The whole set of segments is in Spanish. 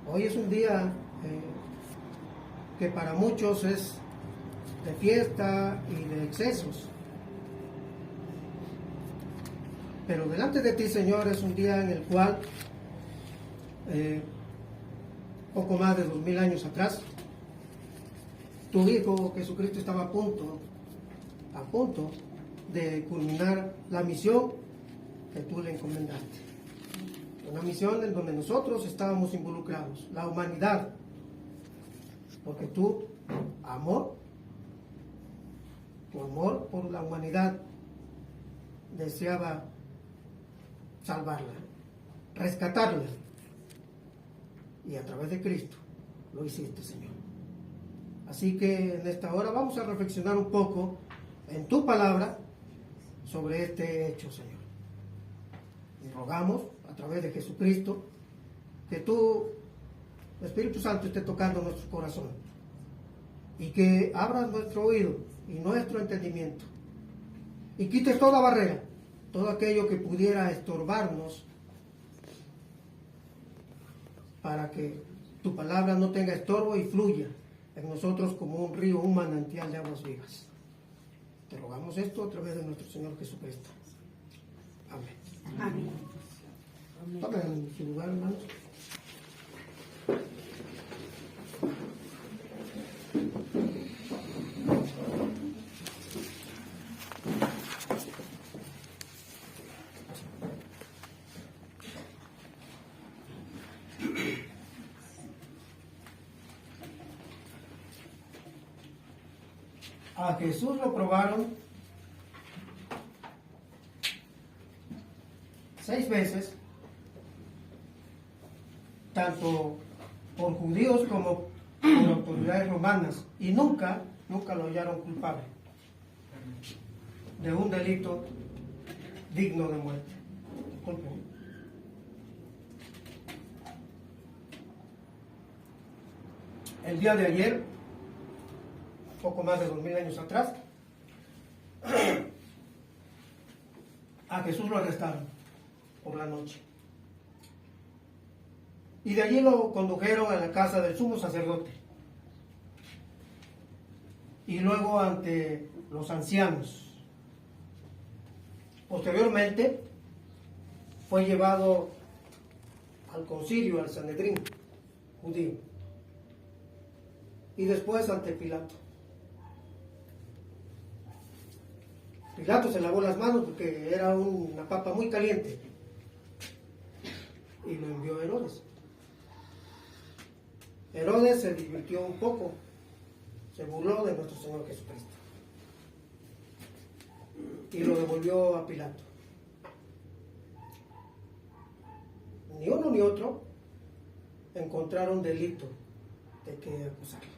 Hoy es un día que para muchos es de fiesta y de excesos. Pero delante de ti, Señor, es un día en el cual, poco más de 2000 años atrás, tu Hijo Jesucristo estaba a punto de culminar la misión que tú le encomendaste. Una misión en donde nosotros estábamos involucrados, la humanidad, porque tu amor por la humanidad deseaba salvarla, rescatarla, y a través de Cristo lo hiciste, Señor. Así que en esta hora vamos a reflexionar un poco en tu palabra sobre este hecho, Señor. Y rogamos a través de Jesucristo que tú, Espíritu Santo, esté tocando nuestro corazón y que abras nuestro oído y nuestro entendimiento y quites toda barrera, todo aquello que pudiera estorbarnos, para que tu palabra no tenga estorbo y fluya en nosotros como un río, un manantial de aguas vivas. Te rogamos esto a través de nuestro Señor Jesucristo. Amén. Amén. Tomen en su lugar, hermanos. A Jesús lo probaron 6 veces, tanto por judíos como por autoridades romanas, y nunca lo hallaron culpable de un delito digno de muerte. Disculpen. El día de ayer, poco más de 2000 años atrás, a Jesús lo arrestaron por la noche. Y de allí lo condujeron a la casa del sumo sacerdote. Y luego ante los ancianos. Posteriormente fue llevado al concilio, al Sanedrín judío. Y después ante Pilato. Pilato se lavó las manos porque era una papa muy caliente y lo envió a Herodes. Herodes se divirtió un poco, se burló de nuestro Señor Jesucristo y lo devolvió a Pilato. Ni uno ni otro encontraron delito de que acusarlo.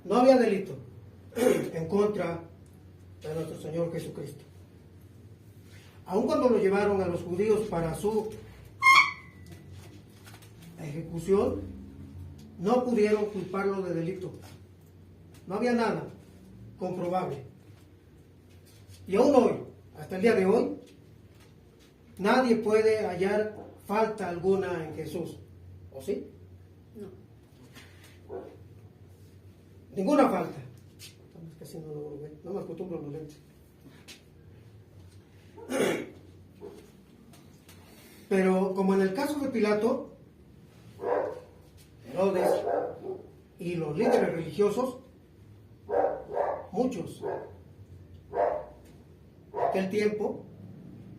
No había delito en contra de nuestro Señor Jesucristo. Aun cuando lo llevaron a los judíos para su ejecución, no pudieron culparlo de delito. No había nada comprobable. Y aún hoy, hasta el día de hoy, nadie puede hallar falta alguna en Jesús. ¿O sí? No. Ninguna falta. Casi no me acostumbro a los lentes. Pero como en el caso de Pilato, Herodes y los líderes religiosos, muchos de aquel tiempo,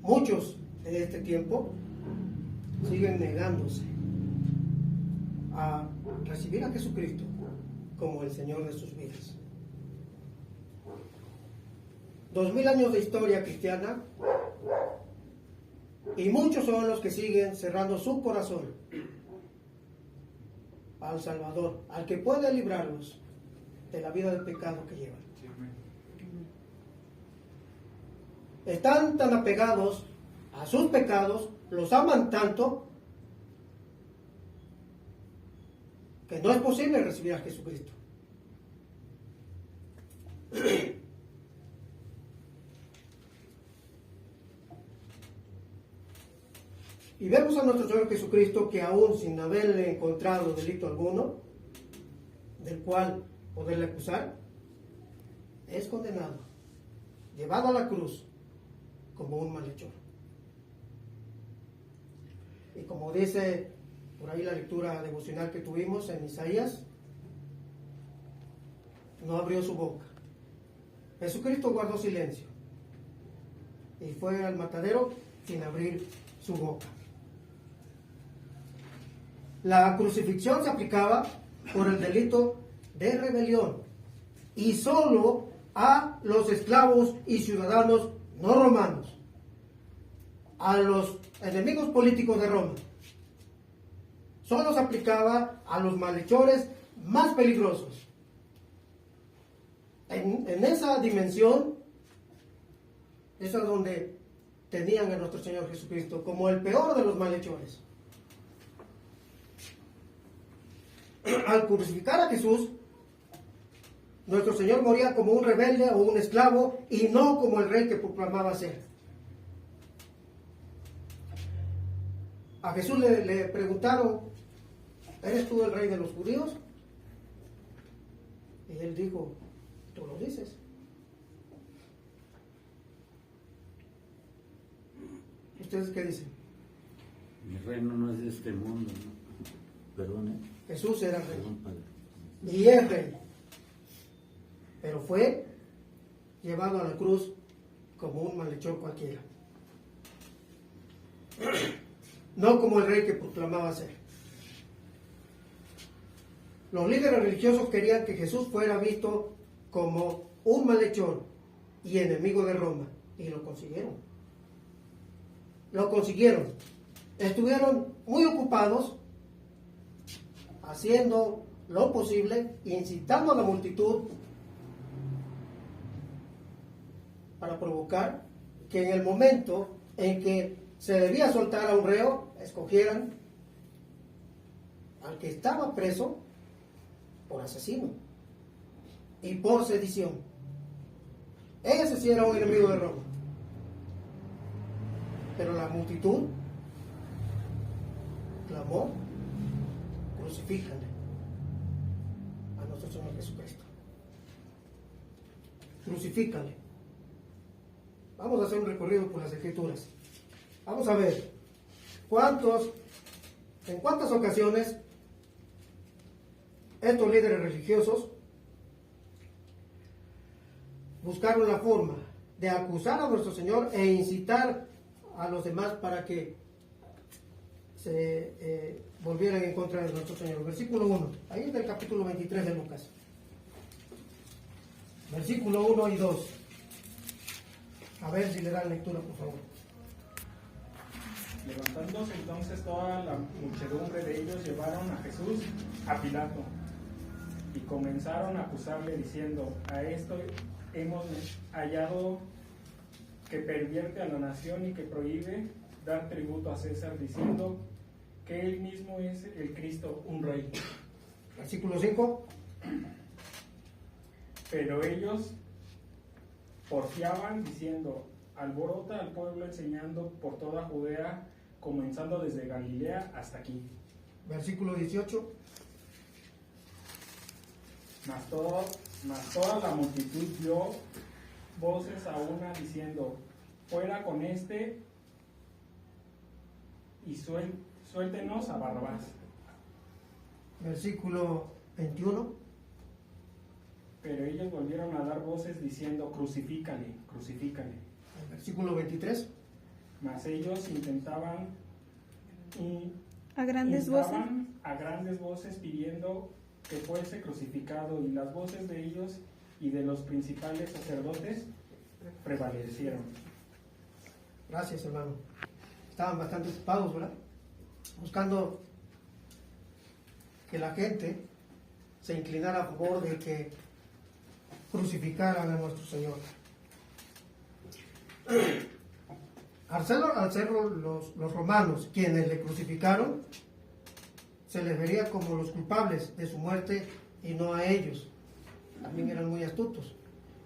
muchos de este tiempo, siguen negándose a recibir a Jesucristo como el Señor de sus vidas. 2000 años de historia cristiana y muchos son los que siguen cerrando su corazón al Salvador, al que puede librarlos de la vida del pecado que llevan. Están tan apegados a sus pecados, los aman tanto, que no es posible recibir a Jesucristo. Y vemos a nuestro Señor Jesucristo que aún sin haberle encontrado delito alguno, del cual poderle acusar, es condenado, llevado a la cruz como un malhechor. Y como dice por ahí la lectura devocional que tuvimos en Isaías, no abrió su boca. Jesucristo guardó silencio y fue al matadero sin abrir su boca. La crucifixión se aplicaba por el delito de rebelión y solo a los esclavos y ciudadanos no romanos, a los enemigos políticos de Roma. Solo se aplicaba a los malhechores más peligrosos. En esa dimensión, eso es donde tenían a nuestro Señor Jesucristo como el peor de los malhechores. Al crucificar a Jesús, nuestro Señor moría como un rebelde o un esclavo y no como el rey que proclamaba ser. A Jesús le preguntaron, ¿eres tú el rey de los judíos? Y él dijo, tú lo dices. ¿Ustedes qué dicen? Mi reino no es de este mundo, ¿no? Perdón, Jesús era rey. Perdón, padre. Y es rey. Pero fue llevado a la cruz como un malhechor cualquiera. No como el rey que proclamaba ser. Los líderes religiosos querían que Jesús fuera visto como un malhechor y enemigo de Roma. Y lo consiguieron. Lo consiguieron. Estuvieron muy ocupados haciendo lo posible, incitando a la multitud para provocar que en el momento en que se debía soltar a un reo, escogieran al que estaba preso por asesino y por sedición. Ese sí era un enemigo de Roma. Pero la multitud clamó, crucifícale a nuestro Señor Jesucristo. Crucifícale. Vamos a hacer un recorrido por las Escrituras. Vamos a ver en cuántas ocasiones estos líderes religiosos buscaron la forma de acusar a nuestro Señor e incitar a los demás para que se volvieran en contra de nuestro Señor. Versículo 1, ahí es del capítulo 23 de Lucas. Versículo 1 y 2. A ver si le dan lectura, por favor. Levantándose entonces toda la muchedumbre de ellos, llevaron a Jesús a Pilato y comenzaron a acusarle diciendo, a esto hemos hallado que pervierte a la nación y que prohíbe dar tributo a César, diciendo que él mismo es el Cristo, un rey. Versículo 5. Pero ellos porfiaban diciendo, alborota al pueblo enseñando por toda Judea, comenzando desde Galilea hasta aquí. Versículo 18. Mas toda la multitud dio voces a una diciendo, fuera con este y suéltenos a Barrabás. Versículo 21. Pero ellos volvieron a dar voces diciendo, crucifícale, crucifícale. Versículo 23. Mas ellos intentaban a grandes voces pidiendo que fuese crucificado, y las voces de ellos y de los principales sacerdotes prevalecieron. Gracias, hermano. Estaban bastante ocupados, ¿verdad? Buscando que la gente se inclinara a favor de que crucificaran a nuestro Señor. Al ser los romanos quienes le crucificaron, se les vería como los culpables de su muerte y no a ellos. También eran muy astutos.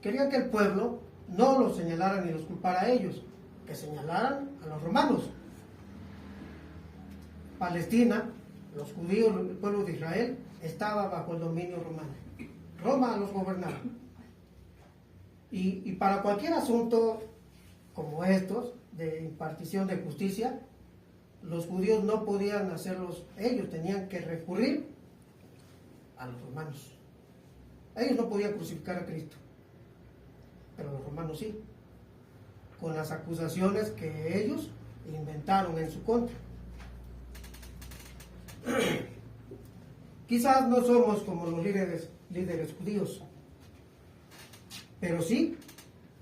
Querían que el pueblo no los señalara ni los culpara a ellos, que señalaran a los romanos. Palestina, los judíos, el pueblo de Israel, estaba bajo el dominio romano. Roma los gobernaba. Y para cualquier asunto como estos, de impartición de justicia, los judíos no podían hacerlos ellos, tenían que recurrir a los romanos. Ellos no podían crucificar a Cristo, pero los romanos sí, con las acusaciones que ellos inventaron en su contra. Quizás no somos como los líderes judíos, pero sí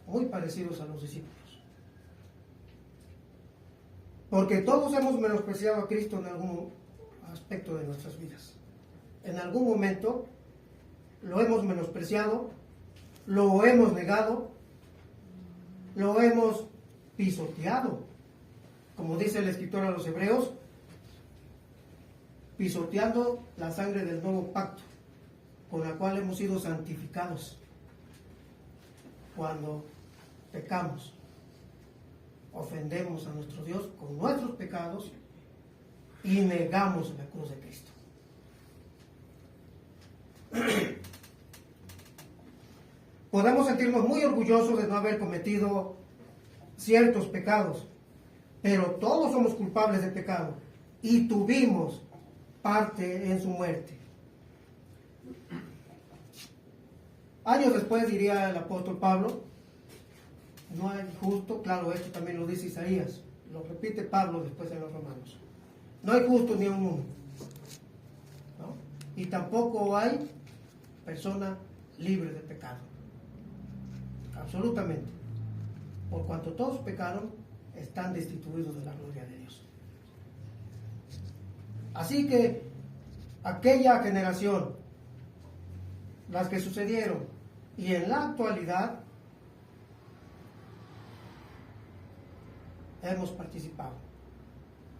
muy parecidos a los discípulos. Porque todos hemos menospreciado a Cristo en algún aspecto de nuestras vidas. En algún momento lo hemos menospreciado, lo hemos negado, lo hemos pisoteado. Como dice el escritor a los Hebreos, pisoteando la sangre del nuevo pacto, con la cual hemos sido santificados cuando pecamos. Ofendemos a nuestro Dios con nuestros pecados y negamos la cruz de Cristo. Podemos sentirnos muy orgullosos de no haber cometido ciertos pecados, pero todos somos culpables de pecado y tuvimos parte en su muerte. Años después diría el apóstol Pablo, no hay justo, claro, esto también lo dice Isaías, lo repite Pablo después en los Romanos. No hay justo ni un uno, ¿no? Y tampoco hay persona libre de pecado. Absolutamente. Por cuanto todos pecaron, están destituidos de la gloria de Dios. Así que aquella generación, las que sucedieron, y en la actualidad, hemos participado.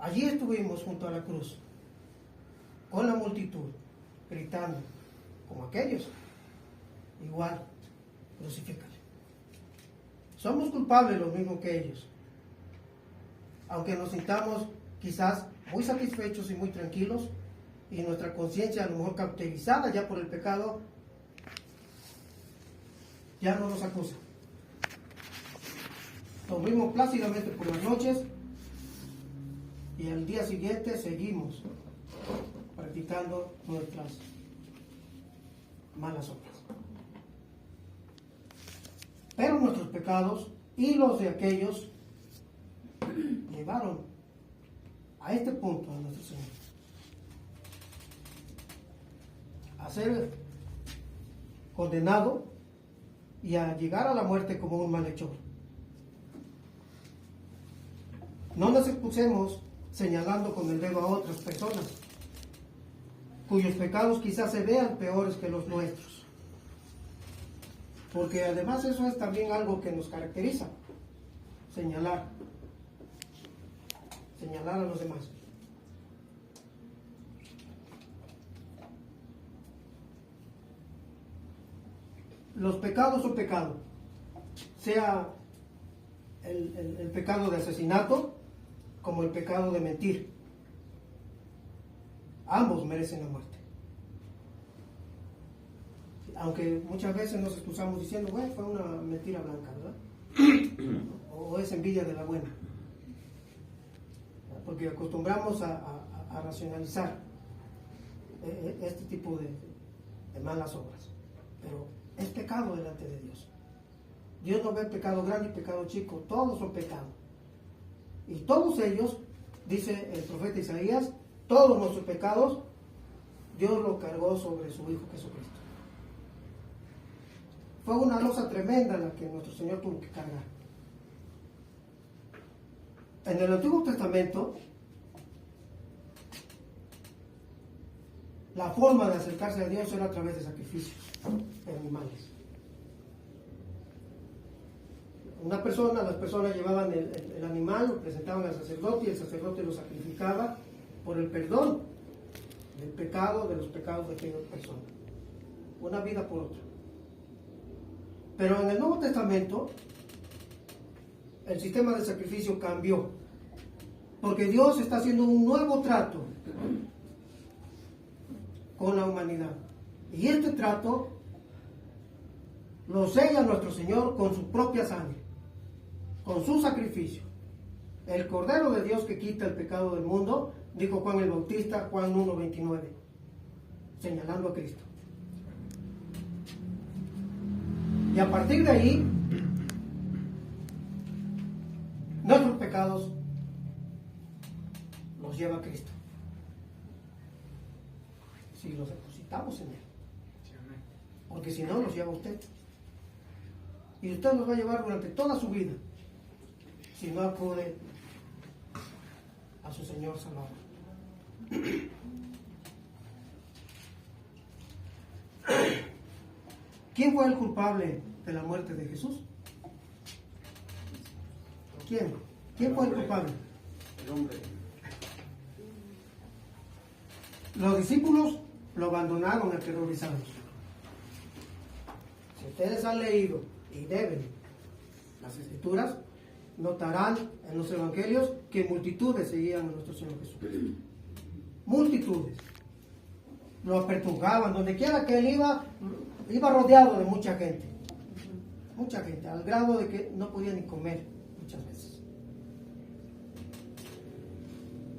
Allí estuvimos junto a la cruz, con la multitud, gritando, como aquellos, igual, crucifícale. Somos culpables lo mismo que ellos, aunque nos sintamos quizás muy satisfechos y muy tranquilos, y nuestra conciencia a lo mejor cauterizada ya por el pecado, ya no nos acusa. Dormimos plácidamente por las noches y al día siguiente seguimos practicando nuestras malas obras. Pero nuestros pecados y los de aquellos llevaron a este punto a nuestro Señor, a ser condenado y a llegar a la muerte como un malhechor. No nos expusemos señalando con el dedo a otras personas, cuyos pecados quizás se vean peores que los nuestros. Porque además eso es también algo que nos caracteriza, señalar a los demás. Los pecados son pecados, sea el pecado de asesinato como el pecado de mentir. Ambos merecen la muerte. Aunque muchas veces nos excusamos diciendo, bueno, fue una mentira blanca, ¿verdad? O es envidia de la buena. Porque acostumbramos a racionalizar este tipo de malas obras. Pero es pecado delante de Dios. Dios no ve pecado grande y pecado chico, todos son pecados. Y todos ellos, dice el profeta Isaías, todos nuestros pecados, Dios lo cargó sobre su Hijo Jesucristo. Fue una losa tremenda la que nuestro Señor tuvo que cargar. En el Antiguo Testamento, la forma de acercarse a Dios era a través de sacrificios de animales. Las personas llevaban el animal, lo presentaban al sacerdote y el sacerdote lo sacrificaba por el perdón del pecado, de los pecados de aquella persona. Una vida por otra. Pero en el Nuevo Testamento, el sistema de sacrificio cambió. Porque Dios está haciendo un nuevo trato con la humanidad. Y este trato lo sella nuestro Señor con su propia sangre, con su sacrificio. El Cordero de Dios que quita el pecado del mundo, dijo Juan el Bautista, Juan 1:29, señalando a Cristo. Y a partir de ahí, nuestros pecados los lleva a Cristo, si los depositamos en Él. Porque si no, los lleva usted. Y usted los va a llevar durante toda su vida, si no acude a su Señor Salvador. ¿Quién fue el culpable de la muerte de Jesús? ¿Quién? ¿Quién fue el culpable? El hombre. Los discípulos lo abandonaron aterrorizados. Si ustedes han leído y deben las Escrituras, notarán en los evangelios que multitudes seguían a nuestro Señor Jesús. Multitudes. Lo apertujaban, donde quiera que él iba rodeado de mucha gente. Mucha gente, al grado de que no podía ni comer muchas veces.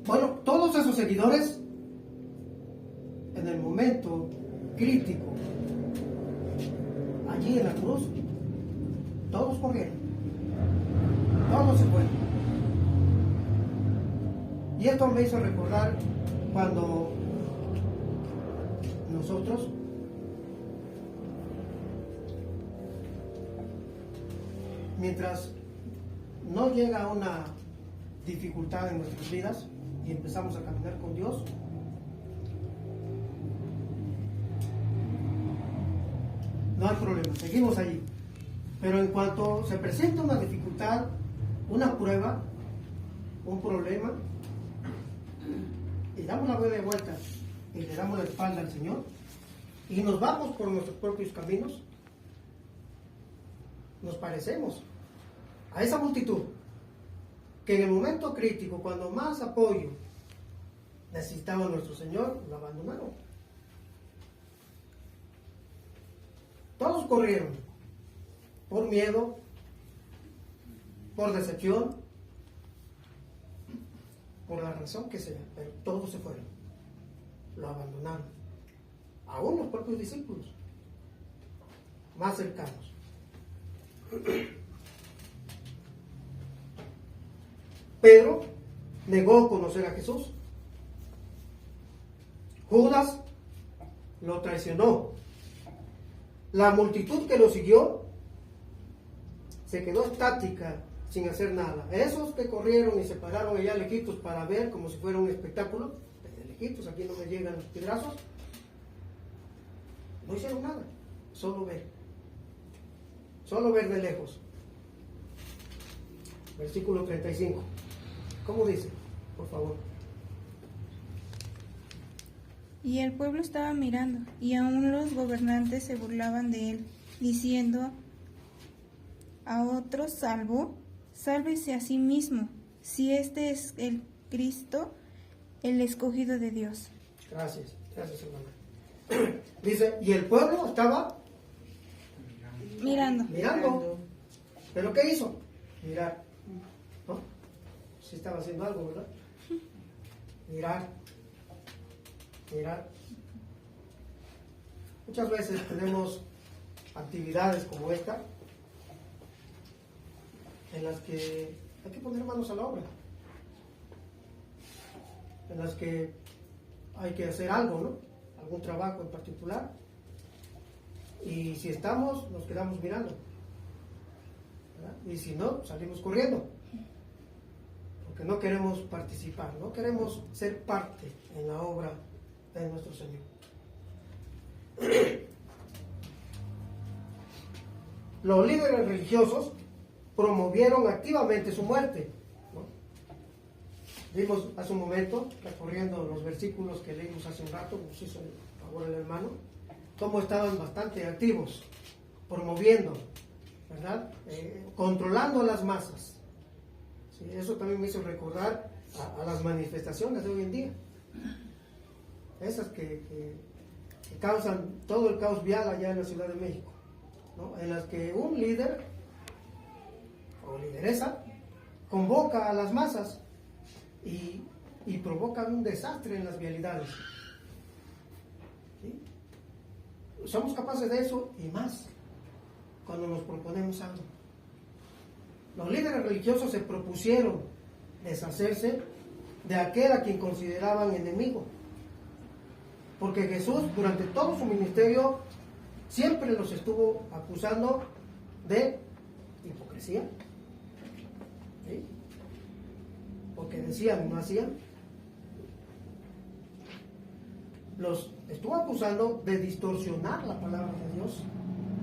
Bueno, todos esos seguidores, en el momento crítico, allí en la cruz, todos corrieron. Todos se fueron. Y esto me hizo recordar cuando nosotros mientras no llega una dificultad en nuestras vidas y empezamos a caminar con Dios, no hay problema, seguimos allí. Pero en cuanto se presenta una dificultad, una prueba, un problema, y damos la media vuelta y le damos la espalda al Señor y nos vamos por nuestros propios caminos, nos parecemos a esa multitud que en el momento crítico, cuando más apoyo necesitaba nuestro Señor, lo abandonaron. Todos corrieron por miedo, por decepción, por la razón que sea, pero todos se fueron, lo abandonaron, aún los propios discípulos más cercanos. Pedro negó conocer a Jesús. Judas lo traicionó. La multitud que lo siguió se quedó estática, sin hacer nada. Esos que corrieron y se pararon allá lejitos para ver como si fuera un espectáculo, desde lejitos, aquí no me llegan los piedrazos, no hicieron nada, solo ver de lejos. Versículo 35. ¿Cómo dice? Por favor. Y el pueblo estaba mirando, y aún los gobernantes se burlaban de él, diciendo: a otros salvó, sálvese a sí mismo, si este es el Cristo, el escogido de Dios. Gracias, hermana. Dice, y el pueblo estaba mirando. ¿Pero qué hizo? Mirar. ¿No? Sí estaba haciendo algo, ¿verdad? Mirar. Muchas veces tenemos actividades como esta en las que hay que poner manos a la obra, en las que hay que hacer algo, ¿no? Algún trabajo en particular, y si estamos, nos quedamos mirando, ¿verdad? Y si no, salimos corriendo, porque no queremos participar, no queremos ser parte en la obra de nuestro Señor. Los líderes religiosos promovieron activamente su muerte, ¿no? Vimos hace un momento, recorriendo los versículos que leímos hace un rato, nos hizo el favor el hermano, cómo estaban bastante activos, promoviendo, ¿verdad? Controlando las masas. ¿Sí? Eso también me hizo recordar a las manifestaciones de hoy en día. esas que causan todo el caos vial allá en la Ciudad de México, ¿no? En las que un líder o lideresa convoca a las masas y provoca un desastre en las vialidades. ¿Sí? Somos capaces de eso y más cuando nos proponemos algo. Los líderes religiosos se propusieron deshacerse de aquel a quien consideraban enemigo, porque Jesús durante todo su ministerio siempre los estuvo acusando de hipocresía, ¿sí? Porque decían y no hacían. Los estuvo acusando de distorsionar la palabra de Dios,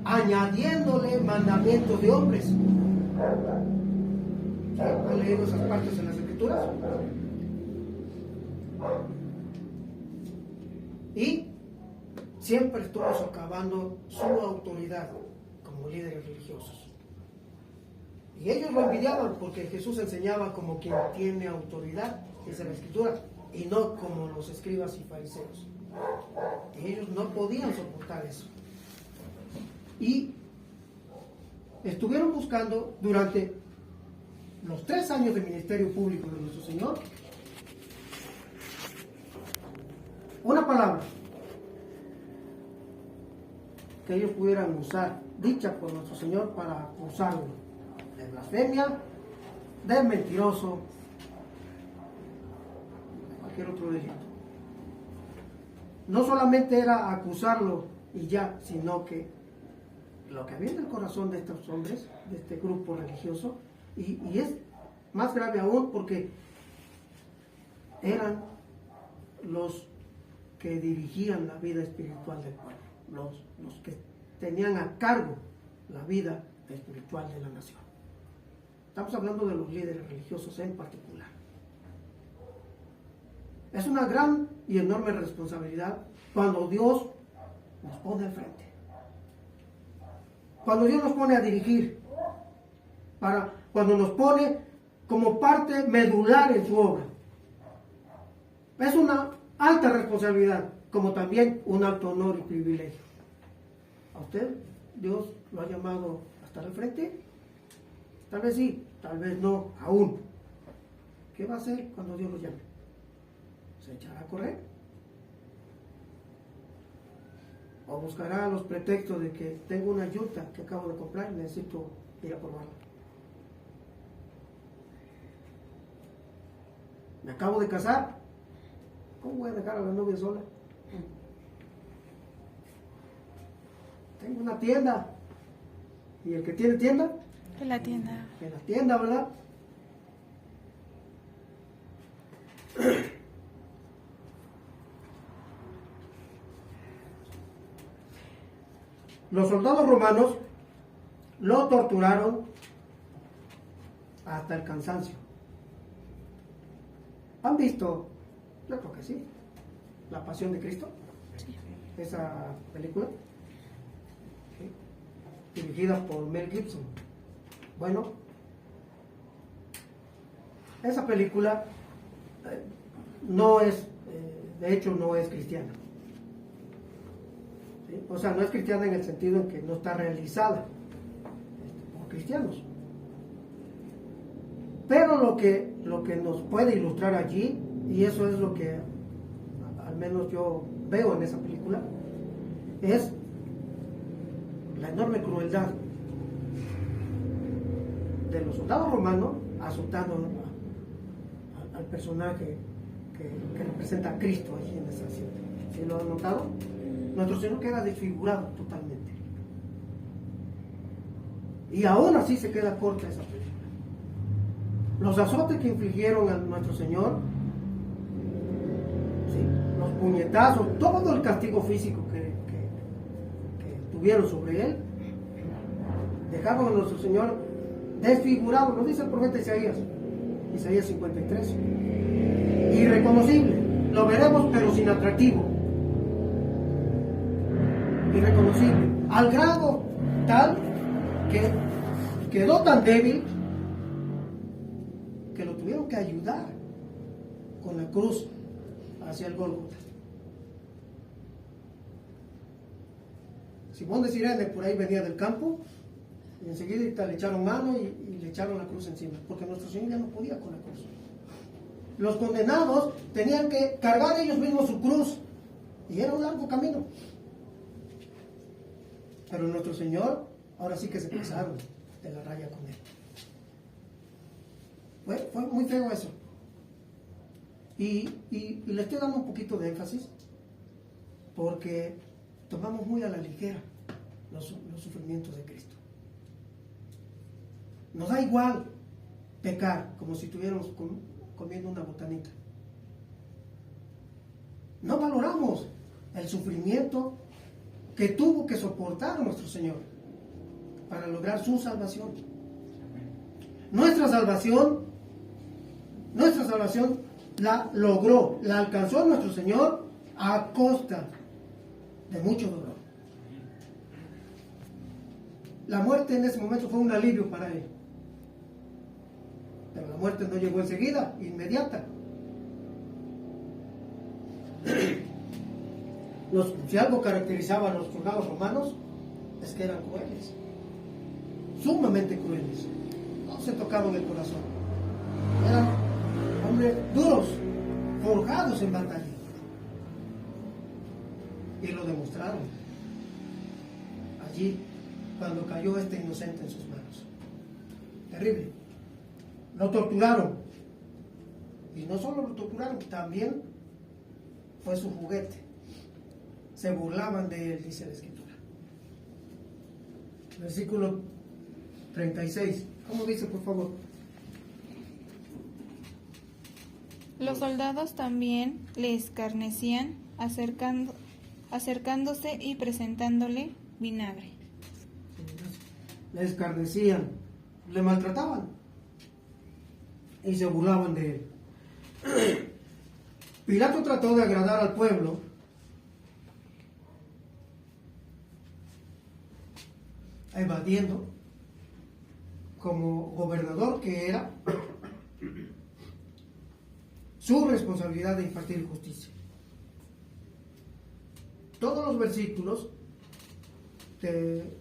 añadiéndole mandamientos de hombres. ¿Sí? ¿Han leído esas partes en las Escrituras? Y siempre estuvo socavando su autoridad como líderes religiosos. Y ellos lo envidiaban porque Jesús enseñaba como quien tiene autoridad, dice la Escritura, y no como los escribas y fariseos. Y ellos no podían soportar eso. Y estuvieron buscando durante los 3 años de ministerio público de nuestro Señor una palabra que ellos pudieran usar, dicha por nuestro Señor, para acusarlo de blasfemia, de mentiroso, de cualquier otro delito. No solamente era acusarlo y ya, sino que lo que había en el corazón de estos hombres, de este grupo religioso, y es más grave aún porque eran los que dirigían la vida espiritual del pueblo, los que tenían a cargo la vida espiritual de la nación. Estamos hablando de los líderes religiosos en particular. Es una gran y enorme responsabilidad cuando Dios nos pone al frente. Cuando Dios nos pone a dirigir, cuando nos pone como parte medular en su obra. Es una alta responsabilidad, como también un alto honor y privilegio. ¿A usted Dios lo ha llamado a estar al frente? Tal vez sí, tal vez no, aún. ¿Qué va a hacer cuando Dios lo llame? ¿Se echará a correr? ¿O buscará los pretextos de que tengo una yuta que acabo de comprar y necesito ir a probarla? Me acabo de casar. ¿Cómo voy a dejar a la novia sola? Tengo una tienda. ¿Y el que tiene tienda? En la tienda. En la tienda, ¿verdad? Los soldados romanos lo torturaron hasta el cansancio. ¿Han visto? Yo creo que sí. La Pasión de Cristo. Sí. Esa película. ¿Sí? Dirigida por Mel Gibson. Bueno, esa película no es, de hecho no es cristiana. ¿Sí? O sea, no es cristiana en el sentido en que no está realizada por cristianos. Pero lo que nos puede ilustrar allí, y eso es lo que al menos yo veo en esa película, es la enorme crueldad de los soldados romanos azotando al personaje que representa a Cristo allí en esa escena. ¿Sí lo han notado? Nuestro Señor queda desfigurado totalmente. Y aún así se queda corta esa película. Los azotes que infligieron a nuestro Señor, ¿sí? Los puñetazos, todo el castigo físico que tuvieron sobre él, dejaron a nuestro Señor desfigurado, lo dice el profeta Isaías 53, irreconocible, lo veremos pero sin atractivo, irreconocible, al grado tal que quedó tan débil que lo tuvieron que ayudar con la cruz hacia el Gólgota. Simón de Cirene por ahí venía del campo, y enseguida le echaron mano y le echaron la cruz encima, porque nuestro Señor ya no podía con la cruz. Los condenados tenían que cargar ellos mismos su cruz, y era un largo camino. Pero nuestro Señor, ahora sí que se pasaron de la raya con él. Fue muy feo eso. Y le estoy dando un poquito de énfasis, porque tomamos muy a la ligera los sufrimientos de Cristo. Nos da igual pecar como si estuviéramos comiendo una botanita. No valoramos el sufrimiento que tuvo que soportar nuestro Señor para lograr su salvación. Nuestra salvación la logró, la alcanzó nuestro Señor a costa de mucho dolor. La muerte en ese momento fue un alivio para él. Pero la muerte no llegó enseguida, inmediata. Si algo caracterizaba a los soldados romanos, es que eran crueles, sumamente crueles. No se tocaban el corazón. Eran hombres duros, forjados en batalla. Y lo demostraron allí, cuando cayó este inocente en sus manos. Terrible. Lo torturaron. Y no solo lo torturaron, también fue su juguete. Se burlaban de él, dice la Escritura. Versículo 36. ¿Cómo dice, por favor? Los soldados también le escarnecían, acercándose y presentándole vinagre. Le escarnecían, le maltrataban y se burlaban de él. Pilato trató de agradar al pueblo, evadiendo, como gobernador que era, su responsabilidad de impartir justicia. Todos los versículos del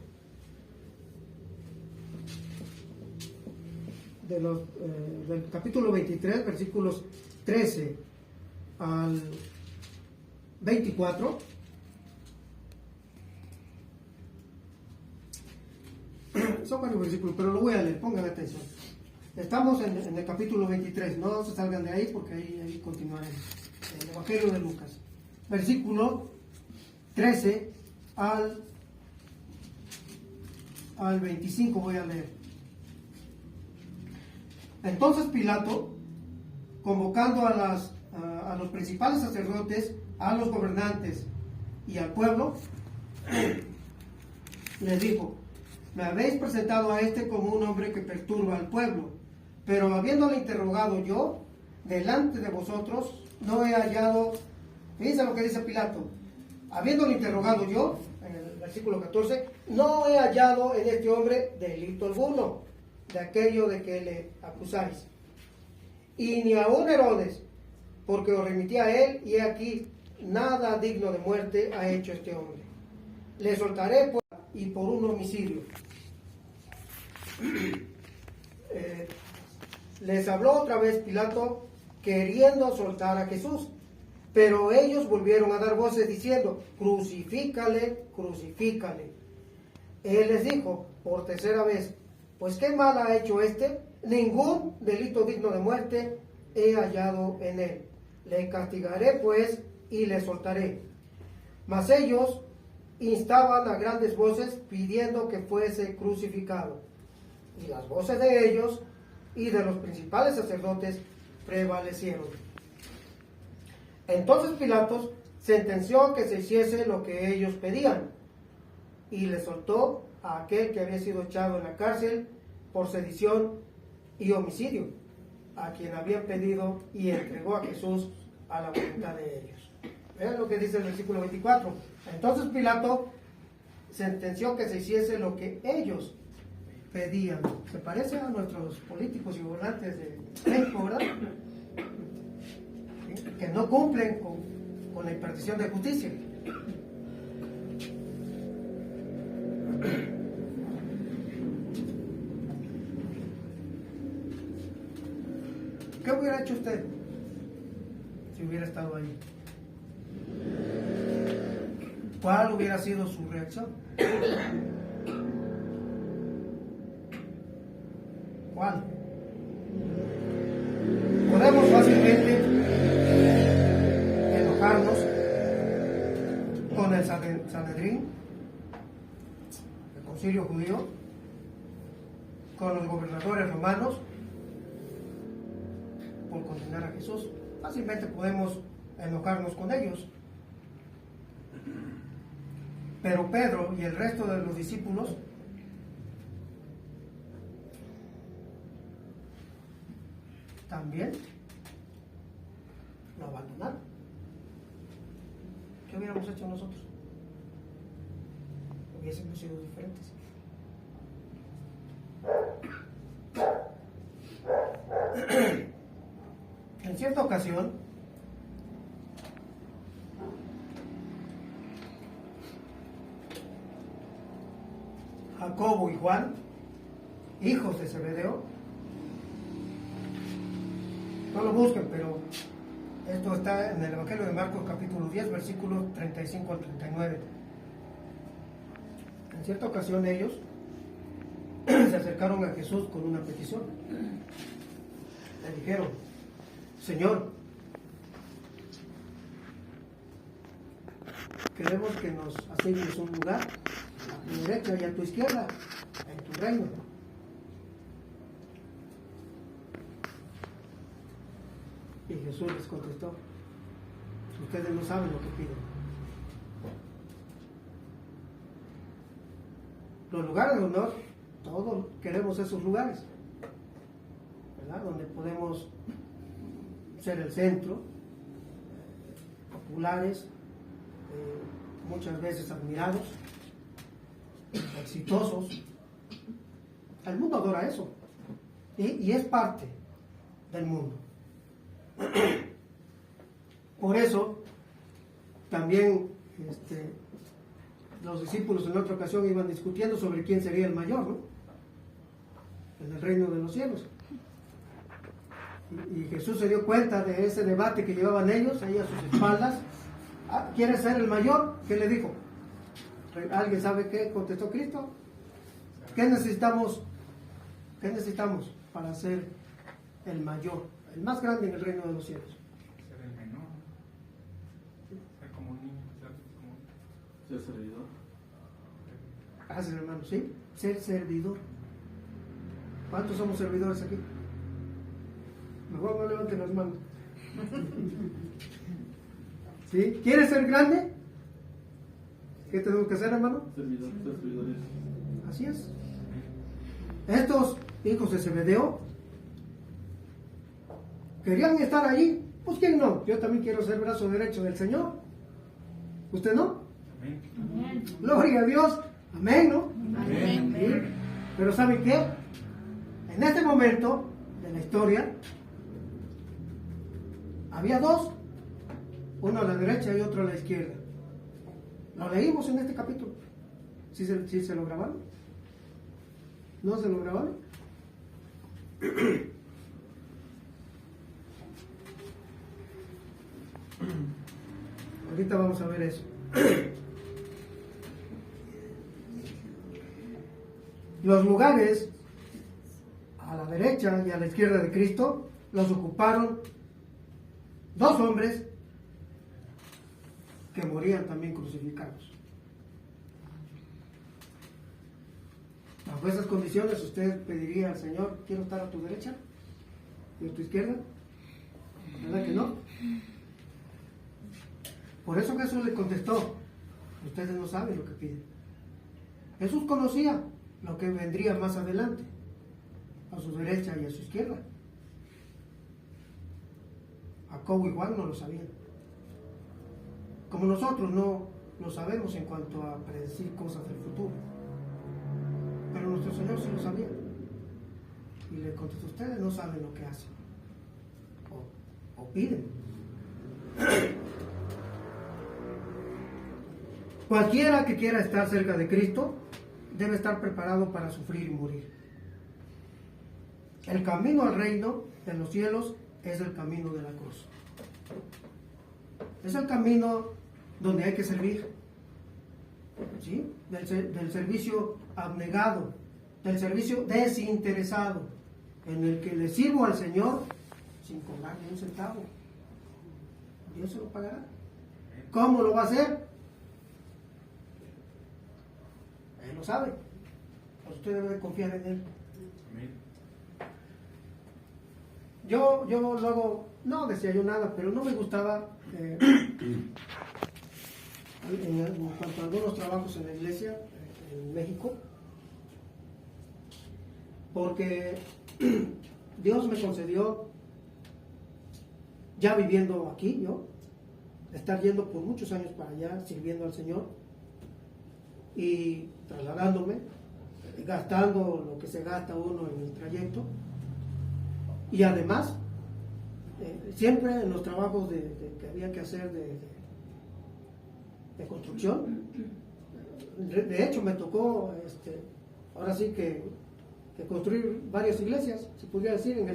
capítulo 23, versículos 13 al 24, son varios versículos, pero lo voy a leer, pongan atención. Estamos en el capítulo 23, no se salgan de ahí porque ahí continuaremos. El Evangelio de Lucas, versículo 13 al 25 voy a leer. Entonces Pilato, convocando a los principales sacerdotes, a los gobernantes y al pueblo, les dijo: me habéis presentado a este como un hombre que perturba al pueblo, pero habiéndole interrogado yo delante de vosotros, no he hallado. Fíjense lo que dice Pilato: habiéndole interrogado yo, en el versículo 14, no he hallado en este hombre delito alguno de aquello de que le acusáis. Y ni aun Herodes, porque os remití a él, y he aquí, nada digno de muerte ha hecho este hombre. Le soltaré por un homicidio. Les habló otra vez Pilato, queriendo soltar a Jesús. Pero ellos volvieron a dar voces diciendo: crucifícale, crucifícale. Él les dijo por tercera vez: pues qué mal ha hecho este, ningún delito digno de muerte he hallado en él. Le castigaré pues y le soltaré. Mas ellos instaban a grandes voces pidiendo que fuese crucificado. Y las voces de ellos y de los principales sacerdotes prevalecieron. Entonces Pilato sentenció que se hiciese lo que ellos pedían, y le soltó a aquel que había sido echado en la cárcel por sedición y homicidio, a quien habían pedido, y entregó a Jesús a la voluntad de ellos. Vean lo que dice el versículo 24. Entonces Pilato sentenció que se hiciese lo que ellos pedían. Se parece a nuestros políticos y gobernantes de México, ¿verdad? Que no cumplen con la impartición de justicia. hecho usted si hubiera estado ahí? ¿Cuál hubiera sido su reacción? ¿Cuál? Podemos fácilmente enojarnos con el Sanedrín, el concilio judío, con los gobernadores romanos por condenar a Jesús. Fácilmente podemos enojarnos con ellos. Pero Pedro y el resto de los discípulos también lo abandonaron. ¿Qué hubiéramos hecho nosotros? Hubiésemos sido diferentes. En cierta ocasión, Jacobo y Juan, hijos de Zebedeo, no lo busquen, pero esto está en el Evangelio de Marcos capítulo 10, versículos 35 al 39. En cierta ocasión ellos se acercaron a Jesús con una petición. Le dijeron: Señor, queremos que nos asignes un lugar a tu derecha y a tu izquierda en tu reino. Y Jesús les contestó: ustedes no saben lo que piden. Los lugares de honor, todos queremos esos lugares, ¿verdad? Donde podemos ser el centro, populares, muchas veces admirados, exitosos. El mundo adora eso, y es parte del mundo. Por eso también los discípulos en otra ocasión iban discutiendo sobre quién sería el mayor, ¿no?, en el reino de los cielos. Y Jesús se dio cuenta de ese debate que llevaban ellos ahí a sus espaldas. ¿Quieres ser el mayor? ¿Qué le dijo? ¿Alguien sabe qué contestó Cristo? ¿Qué necesitamos para ser el mayor, el más grande en el reino de los cielos? Ser el menor. Ser como un niño. Ser servidor. Gracias, hermano, ¿sí? Ser servidor. ¿Cuántos somos servidores aquí? Mejor no levanten las manos. ¿Sí? ¿Quieres ser grande? ¿Qué tenemos que hacer, hermano? Servidor, ser servidores. Así es. Estos hijos de Zebedeo querían estar allí. Pues ¿quién no? Yo también quiero ser brazo derecho del Señor. ¿Usted no? Amén. Gloria a Dios. Amén, ¿no? Amén. ¿Sí? Pero ¿saben qué? En este momento de la historia había dos, uno a la derecha y otro a la izquierda. Lo leímos en este capítulo. ¿Sí se lo grabaron? ¿No se lo grabaron? Ahorita vamos a ver eso. Los lugares a la derecha y a la izquierda de Cristo los ocuparon dos hombres que morían también crucificados. Bajo esas condiciones, usted pediría al Señor: quiero estar a tu derecha y a tu izquierda. ¿Verdad que no? Por eso Jesús le contestó: ustedes no saben lo que piden. Jesús conocía lo que vendría más adelante, a su derecha y a su izquierda. Jacobo y Juan no lo sabían. Como nosotros no lo sabemos en cuanto a predecir cosas del futuro. Pero nuestro Señor sí lo sabía. Y le contestó: ustedes no saben lo que hacen o piden. Cualquiera que quiera estar cerca de Cristo debe estar preparado para sufrir y morir. El camino al reino de los cielos es el camino de la cruz. Es el camino donde hay que servir, ¿sí? Del servicio abnegado, del servicio desinteresado, en el que le sirvo al Señor sin cobrar ni un centavo. Dios se lo pagará. ¿Cómo lo va a hacer? Él lo sabe. Usted debe confiar en Él. Yo luego, no decía yo nada, pero no me gustaba en cuanto a algunos trabajos en la iglesia en México, porque Dios me concedió, ya viviendo aquí, yo, estar yendo por muchos años para allá, sirviendo al Señor y trasladándome, gastando lo que se gasta uno en el trayecto. Y además, siempre en los trabajos que había que hacer de construcción, de hecho me tocó, ahora sí que construir varias iglesias, se podría decir, en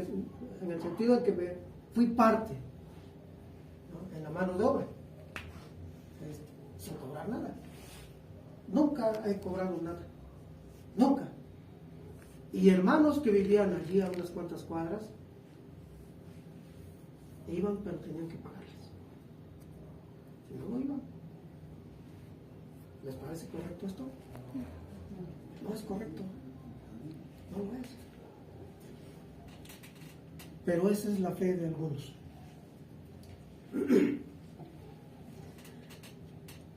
el sentido en que me fui parte, ¿no?, en la mano de obra, sin cobrar nada. Nunca he cobrado nada, nunca. Y hermanos que vivían allí a unas cuantas cuadras, iban, pero tenían que pagarles. Si no, no iban. ¿Les parece correcto esto? No es correcto. No lo es. Pero esa es la fe de algunos.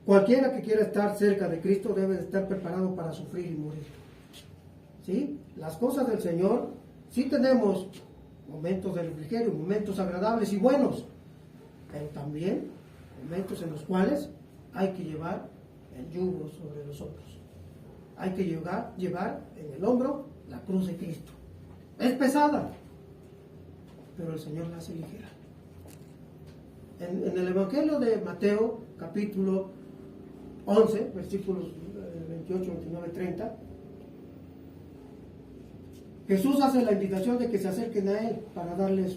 Cualquiera que quiera estar cerca de Cristo debe de estar preparado para sufrir y morir. ¿Sí? Las cosas del Señor, sí tenemos momentos de refrigerio, momentos agradables y buenos, pero también momentos en los cuales hay que llevar el yugo sobre los hombros. Hay que llevar en el hombro la cruz de Cristo. Es pesada, pero el Señor la hace ligera. En el Evangelio de Mateo, capítulo 11, versículos 28, 29, 30, Jesús hace la invitación de que se acerquen a Él para darles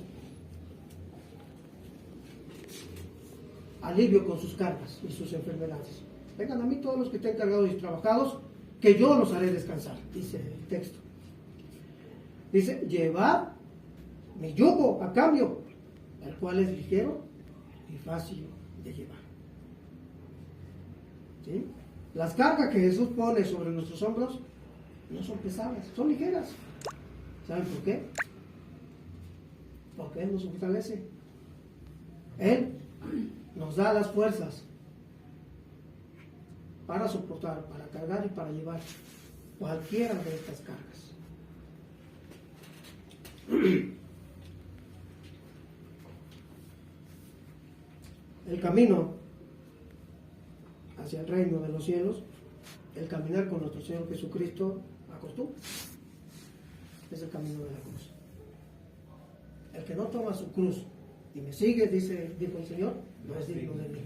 alivio con sus cargas y sus enfermedades. Vengan a mí todos los que estén cargados y trabajados, que yo los haré descansar, dice el texto. Dice, llevad mi yugo a cambio, el cual es ligero y fácil de llevar. ¿Sí? Las cargas que Jesús pone sobre nuestros hombros no son pesadas, son ligeras. ¿Saben por qué? Porque Él nos fortalece. Él nos da las fuerzas para soportar, para cargar y para llevar cualquiera de estas cargas. El camino hacia el reino de los cielos, el caminar con nuestro Señor Jesucristo, acostumbra. Es el camino de la cruz. El que no toma su cruz y me sigue, dijo el Señor, no es digno de mí.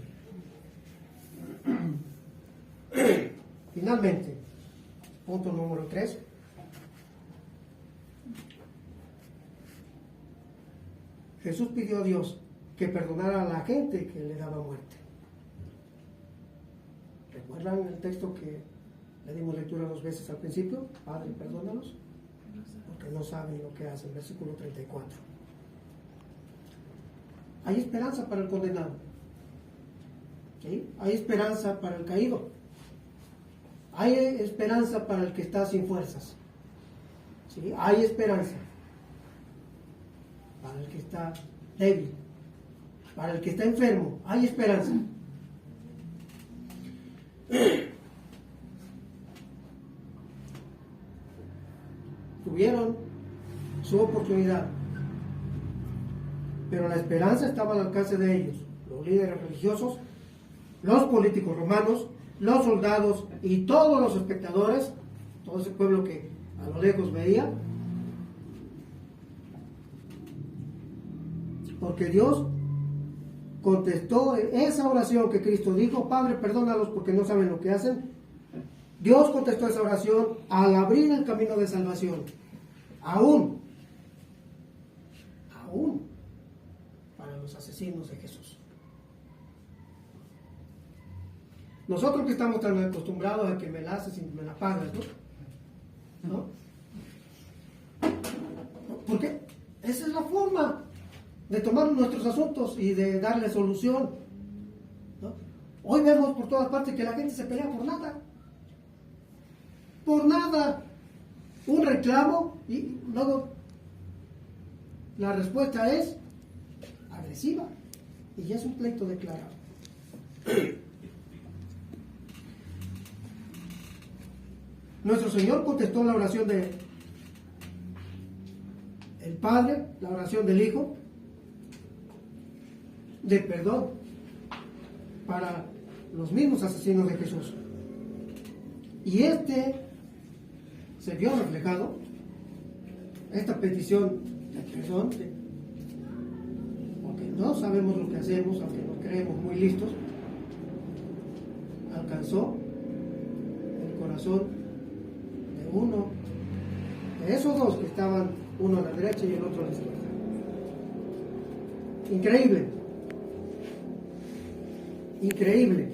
Finalmente, punto número 3. Jesús pidió a Dios que perdonara a la gente que le daba muerte. ¿Recuerdan el texto que le dimos lectura 2 veces al principio? Padre, perdónalos, porque no saben lo que hacen. Versículo 34. Hay esperanza para el condenado. ¿Sí? Hay esperanza para el caído. Hay esperanza para el que está sin fuerzas. ¿Sí? Hay esperanza para el que está débil, para el que está enfermo. Hay esperanza. Tuvieron su oportunidad, pero la esperanza estaba al alcance de ellos, los líderes religiosos, los políticos romanos, los soldados y todos los espectadores, todo ese pueblo que a lo lejos veía, porque Dios contestó esa oración que Cristo dijo, Padre, perdónalos porque no saben lo que hacen. Dios contestó esa oración al abrir el camino de salvación. Aún los asesinos de Jesús. Nosotros que estamos tan acostumbrados a que me la haces y me la pagas, ¿no? Porque esa es la forma de tomar nuestros asuntos y de darle solución, ¿no? Hoy vemos por todas partes que la gente se pelea por nada. Por nada. Un reclamo y luego la respuesta es agresiva. Y ya es un pleito declarado. Nuestro Señor contestó la oración del Padre, la oración del Hijo, de perdón para los mismos asesinos de Jesús. Y se vio reflejado, esta petición de perdón, porque no sabemos lo que hacemos, aunque nos creemos muy listos, alcanzó el corazón uno de esos dos que estaban, uno a la derecha y el otro a la izquierda. Increíble. Increíble.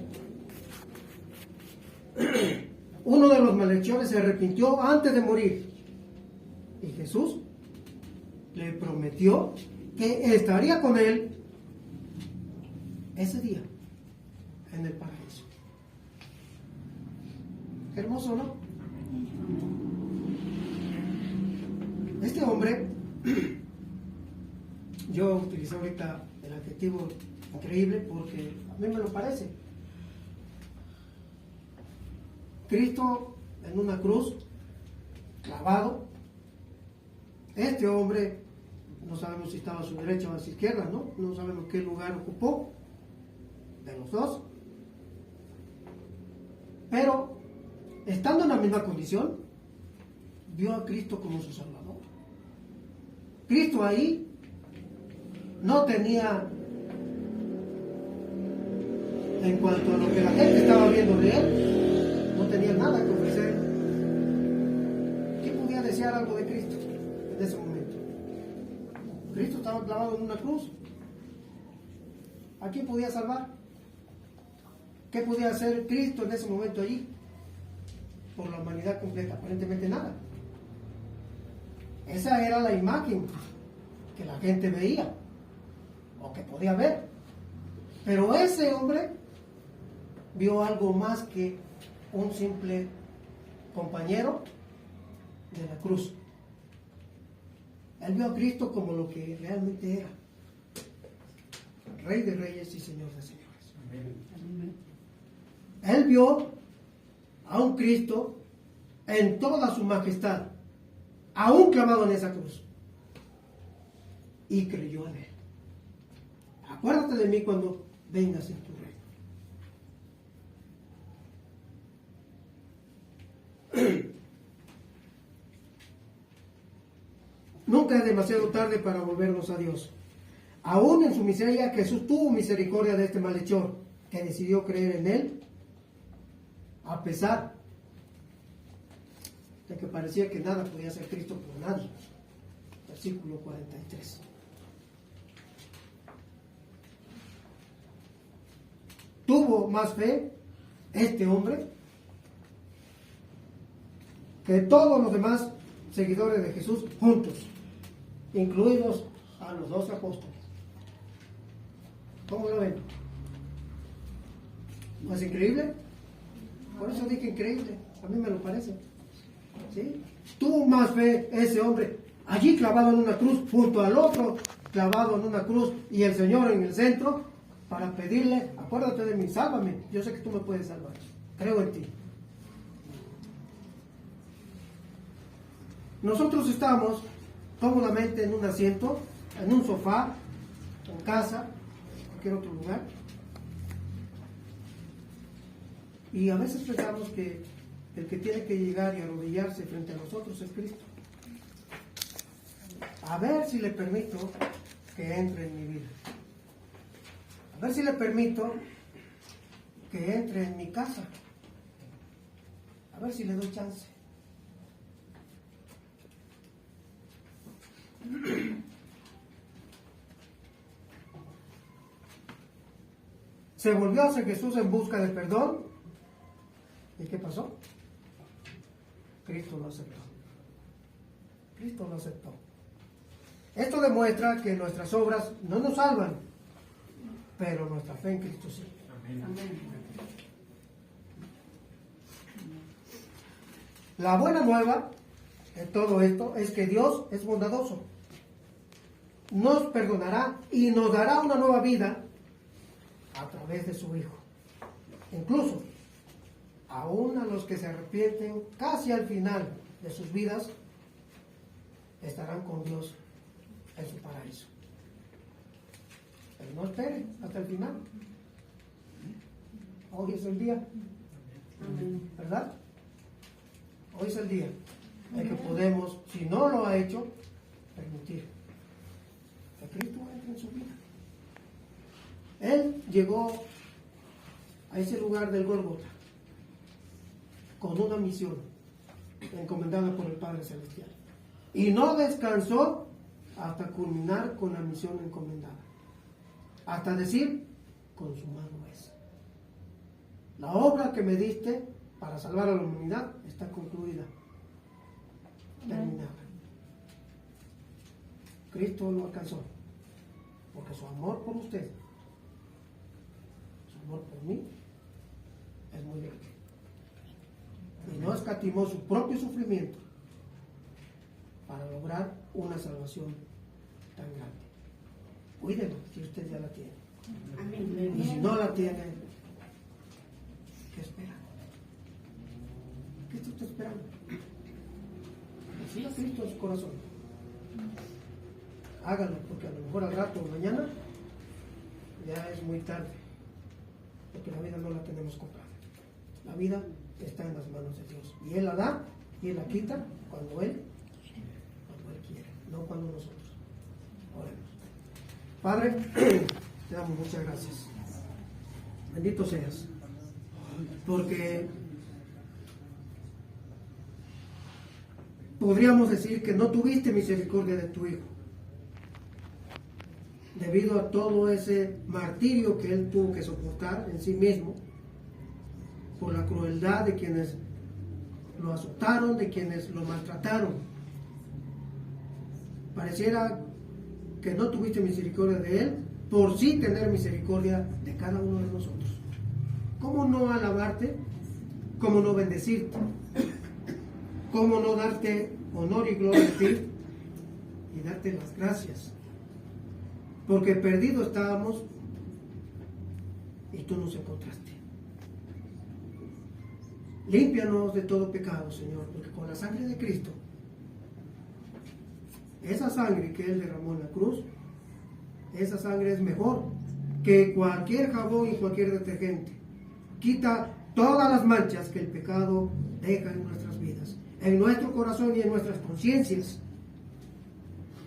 Uno de los malhechores se arrepintió antes de morir. Y Jesús le prometió que estaría con él ese día en el paraíso. Qué hermoso, ¿no? Este hombre, yo utilicé ahorita el adjetivo increíble porque a mí me lo parece. Cristo en una cruz, clavado. Este hombre, no sabemos si estaba a su derecha o a su izquierda, ¿no? No sabemos qué lugar ocupó de los dos. Pero, estando en la misma condición, vio a Cristo como su Salvador. Cristo ahí no tenía, en cuanto a lo que la gente estaba viendo de él, no tenía nada que ofrecer. ¿Quién podía desear algo de Cristo en ese momento? Cristo estaba clavado en una cruz. ¿A quién podía salvar? ¿Qué podía hacer Cristo en ese momento allí? Por la humanidad completa, aparentemente nada. Esa era la imagen que la gente veía o que podía ver. Pero ese hombre vio algo más que un simple compañero de la cruz. Él vio a Cristo como lo que realmente era: Rey de Reyes y Señor de Señores. Él vio a un Cristo en toda su majestad, aún clavado en esa cruz, y creyó en él. Acuérdate de mí cuando vengas en tu reino. Nunca es demasiado tarde para volvernos a Dios. Aún en su miseria, Jesús tuvo misericordia de este malhechor que decidió creer en él, a pesar de que parecía que nada podía hacer Cristo por nadie. Versículo 43. Tuvo más fe este hombre que todos los demás seguidores de Jesús juntos, incluidos a los 12 apóstoles. ¿Cómo lo ven? ¿No es increíble? Por eso dije increíble, a mí me lo parece. ¿Sí? Tuvo más fe ese hombre allí clavado en una cruz, junto al otro clavado en una cruz, y el Señor en el centro, para pedirle: acuérdate de mí, sálvame, yo sé que tú me puedes salvar, creo en ti. Nosotros estamos cómodamente en un asiento, en un sofá, en casa, en cualquier otro lugar, y a veces pensamos que el que tiene que llegar y arrodillarse frente a nosotros es Cristo. A ver si le permito que entre en mi vida. A ver si le permito que entre en mi casa. A ver si le doy chance. se volvió hacia Jesús en busca de perdón. ¿Y qué pasó? Cristo lo aceptó. Cristo lo aceptó. Esto demuestra que nuestras obras no nos salvan, pero nuestra fe en Cristo sí. La buena nueva de todo esto es que Dios es bondadoso. Nos perdonará y nos dará una nueva vida a través de su Hijo. Incluso, aún a los que se arrepienten casi al final de sus vidas, estarán con Dios en su paraíso. Pero no espere hasta el final. Hoy es el día. ¿Verdad? Hoy es el día en que podemos, si no lo ha hecho, permitir que Cristo entre en su vida. Él llegó a ese lugar del Gólgota con una misión encomendada por el Padre Celestial. Y no descansó hasta culminar con la misión encomendada. Hasta decir, consumado es. La obra que me diste para salvar a la humanidad está concluida, terminada. Cristo lo alcanzó, porque su amor por usted, su amor por mí, es muy grande. Y no escatimó su propio sufrimiento para lograr una salvación tan grande. Cuídelo si usted ya la tiene. Amén. Y si no la tiene, ¿qué espera? ¿Qué está usted esperando? Reciba a Cristo en su corazón. Hágalo, porque a lo mejor al rato o mañana ya es muy tarde, porque la vida no la tenemos comprada. La vida está en las manos de Dios, y Él la da y Él la quita cuando Él quiere, no cuando nosotros. Oremos. Padre, te damos muchas gracias. Bendito seas, porque podríamos decir que no tuviste misericordia de tu Hijo, debido a todo ese martirio que Él tuvo que soportar en sí mismo, por la crueldad de quienes lo azotaron, de quienes lo maltrataron. Pareciera que no tuviste misericordia de Él, por sí tener misericordia de cada uno de nosotros. ¿Cómo no alabarte? ¿Cómo no bendecirte? ¿Cómo no darte honor y gloria a ti y darte las gracias? Porque perdidos estábamos y tú nos encontraste. Límpianos de todo pecado, Señor, porque con la sangre de Cristo, esa sangre que Él derramó en la cruz, esa sangre es mejor que cualquier jabón y cualquier detergente. Quita todas las manchas que el pecado deja en nuestras vidas, en nuestro corazón y en nuestras conciencias.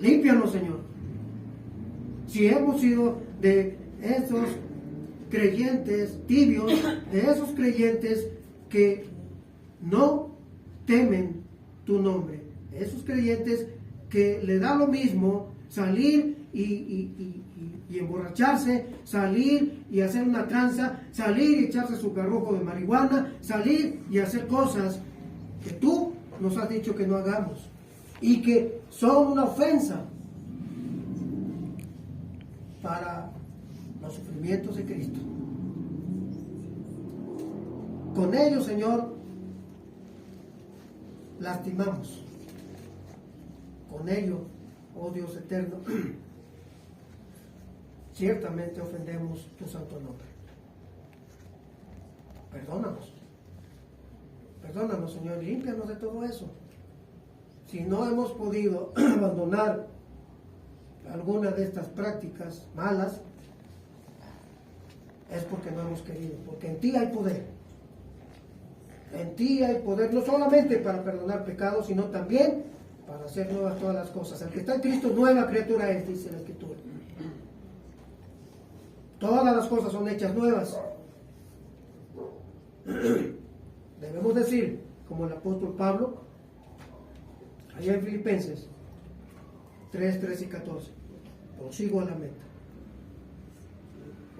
Límpianos, Señor. Si hemos sido de esos creyentes tibios, de esos creyentes que no temen tu nombre, esos creyentes que le da lo mismo salir y emborracharse, salir y hacer una tranza, salir y echarse su garrojo de marihuana, salir y hacer cosas que tú nos has dicho que no hagamos y que son una ofensa para los sufrimientos de Cristo. Con ellos, Señor, lastimamos. Con ello, oh Dios eterno, ciertamente ofendemos tu santo nombre. Perdónanos. Perdónanos, Señor, límpianos de todo eso. Si no hemos podido abandonar alguna de estas prácticas malas, es porque no hemos querido, porque en ti hay poder. En ti hay poder no solamente para perdonar pecados, sino también para hacer nuevas todas las cosas. El que está en Cristo, nueva criatura es, dice la Escritura. Todas las cosas son hechas nuevas. Debemos decir, como el apóstol Pablo, allá en Filipenses 3, 13 y 14, prosigo a la meta,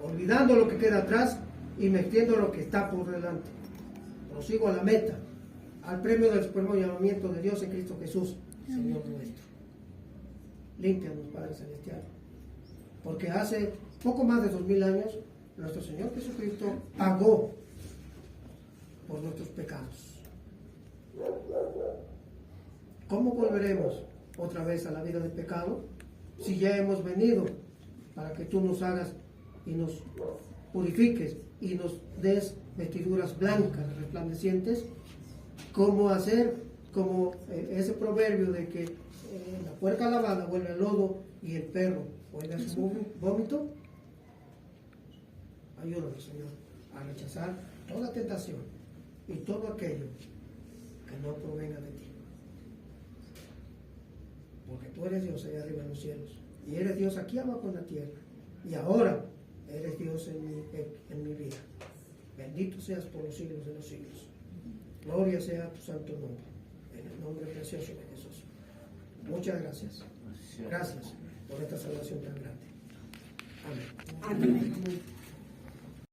olvidando lo que queda atrás y metiendo lo que está por delante. Prosigo a la meta, al premio del supremo llamamiento de Dios en Cristo Jesús, Señor nuestro. Límpianos, Padre Celestial, porque hace poco más de 2000 años nuestro Señor Jesucristo pagó por nuestros pecados. ¿Cómo volveremos otra vez a la vida del pecado si ya hemos venido para que tú nos hagas y nos purifiques y nos des vestiduras blancas, resplandecientes? ¿Cómo hacer como ese proverbio de que la puerca lavada vuelve al lodo y el perro vuelve a su vómito? Ayúdanos, Señor, a rechazar toda tentación y todo aquello que no provenga de ti. Porque tú eres Dios allá arriba en los cielos y eres Dios aquí abajo en la tierra, y ahora eres Dios en mi vida. Bendito seas por los siglos de los siglos. Gloria sea a tu santo nombre, en el nombre precioso de Jesús. Muchas gracias. Gracias por esta salvación tan grande. Amén. Amén.